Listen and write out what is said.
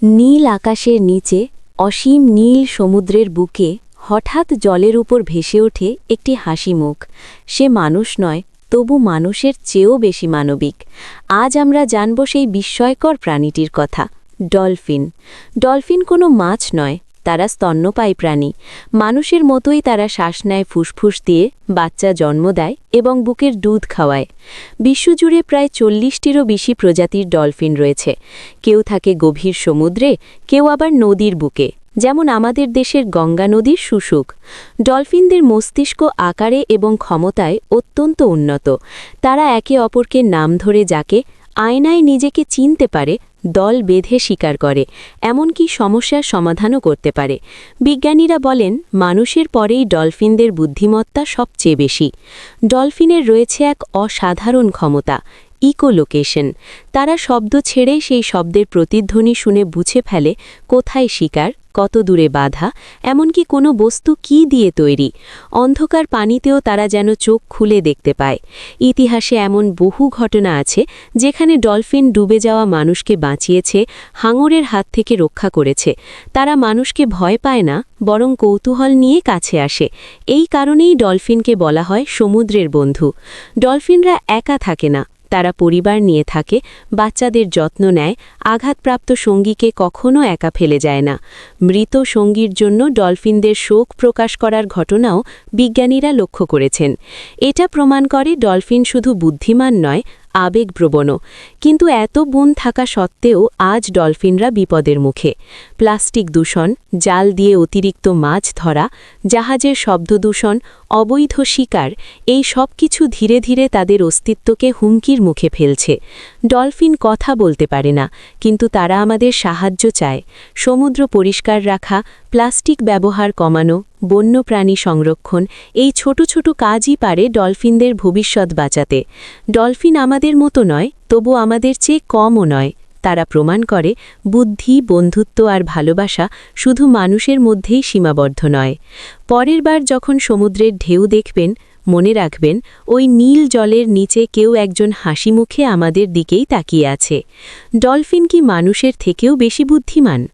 নীল আকাশের নিচে অসীম নীল সমুদ্রের বুকে হঠাৎ জলের উপর ভেসে ওঠে একটি হাসিমুখ। সে মানুষ নয়, তবু মানুষের চেয়েও বেশি মানবিক। আজ আমরা জানব সেই বিস্ময়কর প্রাণীটির কথা, ডলফিন। ডলফিন কোনো মাছ নয়, তারা স্তন্যপায়ী প্রাণী। মানুষের মতোই তারা শ্বাস নেয় ফুসফুস দিয়ে, বাচ্চা জন্ম দেয় এবং বুকের দুধ খাওয়ায়। বিশ্বজুড়ে প্রায় 40টিরও বেশি প্রজাতির ডলফিন রয়েছে। কেউ থাকে গভীর সমুদ্রে, কেউ আবার নদীর বুকে, যেমন আমাদের দেশের গঙ্গা নদীর শুশুক। ডলফিনদের মস্তিষ্ক আকারে এবং ক্ষমতায় অত্যন্ত উন্নত। তারা একে অপরকে নাম ধরে যাকে আয়নায় নিজেকে চিনতে পারে, দল বেঁধে শিকার করে, এমনকি সমস্যার সমাধানও করতে পারে। বিজ্ঞানীরা বলেন, মানুষের পরেই ডলফিনদের বুদ্ধিমত্তা সবচেয়ে বেশি। ডলফিনের রয়েছে এক অসাধারণ ক্ষমতা, ইকোলোকেশন। তারা শব্দ ছেড়েই সেই শব্দের প্রতিধ্বনি শুনে বুঝে ফেলে কোথায় শিকার, কত দূরে বাধা, এমনকি কোনো বস্তু কী দিয়ে তৈরি। অন্ধকার পানিতেও তারা যেন চোখ খুলে দেখতে পায়। ইতিহাসে এমন বহু ঘটনা আছে যেখানে ডলফিন ডুবে যাওয়া মানুষকে বাঁচিয়েছে, হাঙরের হাত থেকে রক্ষা করেছে। তারা মানুষকে ভয় পায় না, বরং কৌতূহল নিয়ে কাছে আসে। এই কারণেই ডলফিনকে বলা হয় সমুদ্রের বন্ধু। ডলফিনরা একা থাকে না, তারা পরিবার নিয়ে থাকে, বাচ্চাদের যত্ন নেয়, আঘাতপ্রাপ্ত সঙ্গীকে কখনো একা ফেলে যায় না। মৃত সঙ্গীর জন্য ডলফিনদের শোক প্রকাশ করার ঘটনাও বিজ্ঞানীরা লক্ষ্য করেছেন। এটা প্রমাণ করে ডলফিন শুধু বুদ্ধিমান নয়, আবেগপ্রবণও। কিন্তু এত গুণ থাকা সত্ত্বেও আজ ডলফিনরা বিপদের মুখে। প্লাস্টিক দূষণ, জাল দিয়ে অতিরিক্ত মাছ ধরা, জাহাজের শব্দদূষণ, অবৈধ শিকার, এই সব কিছু ধীরে ধীরে তাদের অস্তিত্বকে হুমকির মুখে ফেলছে। ডলফিন কথা বলতে পারে না, কিন্তু তারা আমাদের সাহায্য চায়। সমুদ্র পরিষ্কার রাখা, প্লাস্টিক ব্যবহার কমানো, বন্যপ্রাণী সংরক্ষণ, এই ছোট ছোট কাজই পারে ডলফিনদের ভবিষ্যৎ বাঁচাতে। ডলফিন আমাদের মতো নয়, তবু আমাদের চেয়ে কমও নয়। তারা প্রমাণ করে বুদ্ধি, বন্ধুত্ব আর ভালোবাসা শুধু মানুষের মধ্যেই সীমাবদ্ধ নয়। পরের বার যখন সমুদ্রের ঢেউ দেখবেন, মনে রাখবেন ওই নীল জলের নিচে কেউ একজন হাসি মুখে আমাদের দিকেই তাকিয়ে আছে। ডলফিন কি মানুষের থেকেও বেশি বুদ্ধিমান?